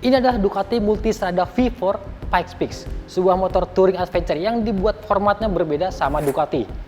Ini adalah Ducati Multistrada V4 Pikes Peak, sebuah motor touring adventure yang dibuat formatnya berbeda sama Ducati.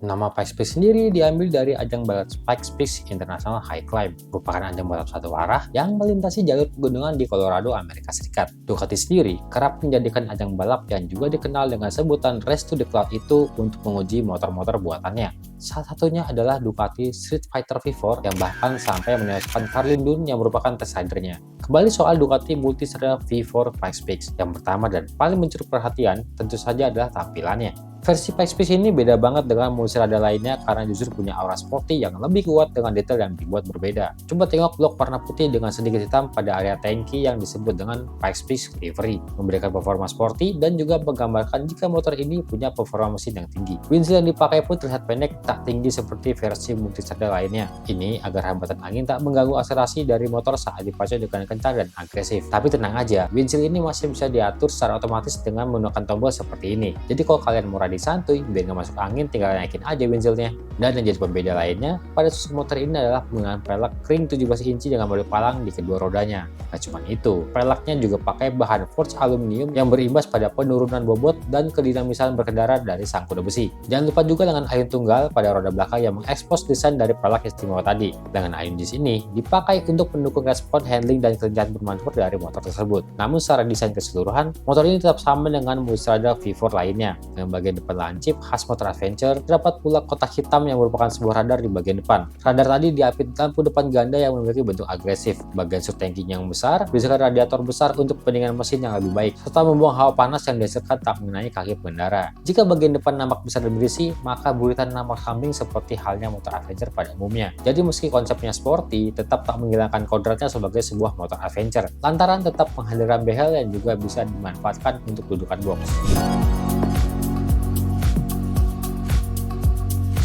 Nama Pikes Peak sendiri diambil dari ajang balap Pikes Peak International High Climb, merupakan ajang balap satu arah yang melintasi jalur pegunungan di Colorado, Amerika Serikat. Ducati sendiri kerap menjadikan ajang balap yang juga dikenal dengan sebutan Race to the Cloud itu untuk menguji motor-motor buatannya. Salah satunya adalah Ducati Street Fighter V4 yang bahkan sampai menewaskan Carlin Dunn yang merupakan test ridernya. Kembali soal Ducati Multistrada V4 Pikes Peak, yang pertama dan paling mencuri perhatian tentu saja adalah tampilannya. Versi Pikes Peak ini beda banget dengan Multistrada lainnya karena justru punya aura sporty yang lebih kuat dengan detail yang dibuat berbeda. Coba tengok blok warna putih dengan sedikit hitam pada area tangki yang disebut dengan Pikes Peak Livery, memberikan performa sporty dan juga menggambarkan jika motor ini punya performa mesin yang tinggi. Windshield yang dipakai pun terlihat pendek, tak tinggi seperti versi Multistrada lainnya. Ini agar hambatan angin tak mengganggu akselerasi dari motor saat dipacu dengan kencang dan agresif. Tapi tenang aja, windshield ini masih bisa diatur secara otomatis dengan menggunakan tombol seperti ini. Jadi kalau kalian mau ride santuy biar nggak masuk angin, tinggal naikin aja windshieldnya. Dan yang jadi pembeda lainnya pada susuk motor ini adalah penggunaan pelek ring 17 inci dengan bodi palang di kedua rodanya. Nah cuma itu, peleknya juga pakai bahan forged aluminium yang berimbas pada penurunan bobot dan kedinamisan berkendara dari sang kuda besi. Jangan lupa juga lengan ayun tunggal pada roda belakang yang mengekspos desain dari pelek istimewa tadi. Lengan ayun di sini dipakai untuk mendukung respon handling dan kerjaan bermanfaat dari motor tersebut. Namun secara desain keseluruhan, motor ini tetap sama dengan Multistrada V4 lainnya. Dengan bagian depan lancip khas motor adventure, terdapat pula kotak hitam yang merupakan sebuah radar di bagian depan. Radar tadi diapit lampu depan ganda yang memiliki bentuk agresif. Bagian subtanking yang besar berisikan radiator besar untuk pendinginan mesin yang lebih baik, serta membuang hawa panas yang dihasilkan tak mengenai kaki pengendara. Jika bagian depan nampak besar dan berisi, maka buritan nampak samping seperti halnya motor adventure pada umumnya. Jadi meski konsepnya sporty, tetap tak menghilangkan kodratnya sebagai sebuah motor adventure, lantaran tetap menghadirkan behel yang juga bisa dimanfaatkan untuk dudukan box.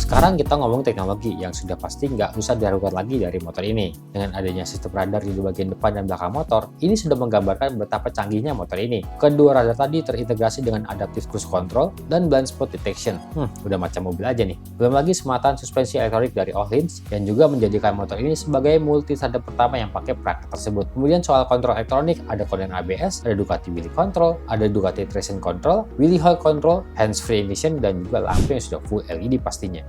Sekarang kita ngomong teknologi yang sudah pasti nggak usah diragukan lagi dari motor ini. Dengan adanya sistem radar di bagian depan dan belakang motor, ini sudah menggambarkan betapa canggihnya motor ini. Kedua radar tadi terintegrasi dengan adaptive cruise control dan blind spot detection. Udah macam mobil aja nih. Belum lagi sematan suspensi elektronik dari Öhlins yang juga menjadikan motor ini sebagai Multistrada pertama yang pakai perangkat tersebut. Kemudian soal kontrol elektronik, ada kode ABS, ada Ducati Wheelie Control, ada Ducati Traction Control, Wheelie Hold Control, hands-free ignition, dan juga lampu yang sudah full LED pastinya.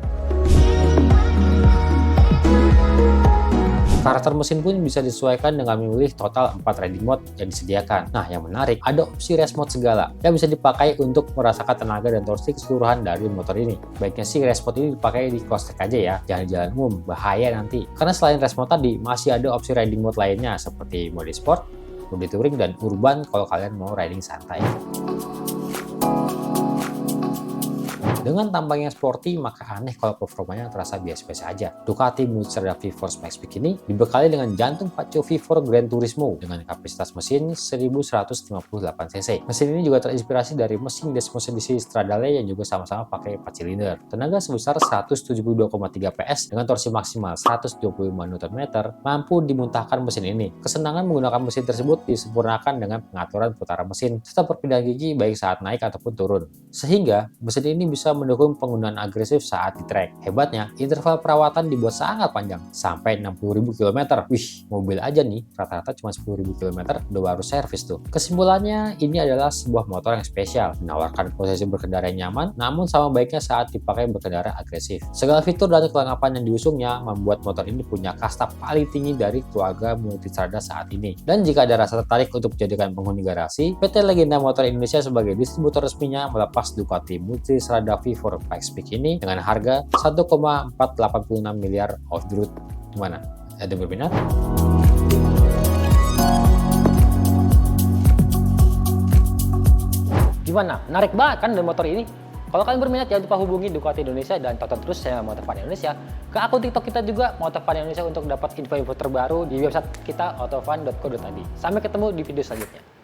Karakter mesin pun bisa disesuaikan dengan memilih total 4 riding mode yang disediakan. Nah, yang menarik, ada opsi race mode segala yang bisa dipakai untuk merasakan tenaga dan torsi keseluruhan dari motor ini. Baiknya sih race mode ini dipakai di cross track aja ya, jangan di jalan umum, bahaya nanti. Karena selain race mode tadi, masih ada opsi riding mode lainnya seperti mode sport, mode touring, dan urban kalau kalian mau riding santai. Dengan tampangnya sporty, maka aneh kalau performanya terasa biasa-biasa aja. Ducati Multistrada V4 Pikes Peak ini dibekali dengan jantung pacu V4 Gran Turismo dengan kapasitas mesin 1158 cc. Mesin ini juga terinspirasi dari mesin Desmos edisi Stradale yang juga sama-sama pakai 4 silinder. Tenaga sebesar 172,3 PS dengan torsi maksimal 125 Nm mampu dimuntahkan mesin ini. Kesenangan menggunakan mesin tersebut disempurnakan dengan pengaturan putaran mesin serta perpindahan gigi baik saat naik ataupun turun. Sehingga mesin ini bisa mendukung penggunaan agresif saat di track. Hebatnya, interval perawatan dibuat sangat panjang, sampai 60.000 km. Wih, mobil aja nih, rata-rata cuma 10.000 km udah baru servis tuh. Kesimpulannya, ini adalah sebuah motor yang spesial, menawarkan posisi berkendara yang nyaman, namun sama baiknya saat dipakai berkendara agresif. Segala fitur dan kelengkapan yang diusungnya membuat motor ini punya kasta paling tinggi dari keluarga Multistrada saat ini. Dan jika ada rasa tertarik untuk menjadikan penghuni garasi, PT Legenda Motor Indonesia sebagai distributor resminya melepas Ducati Multistrada V4 Pikes Peak ini dengan harga 1,486 miliar off the road. Gimana? Ada berminat? Gimana? Menarik banget kan dari motor ini? Kalau kalian berminat, jangan lupa hubungi Ducati Indonesia dan tonton terus channel Motovani Indonesia. Ke akun TikTok kita juga, Motovani Indonesia, untuk dapat info-info terbaru di website kita autofan.co.id. Sampai ketemu di video selanjutnya.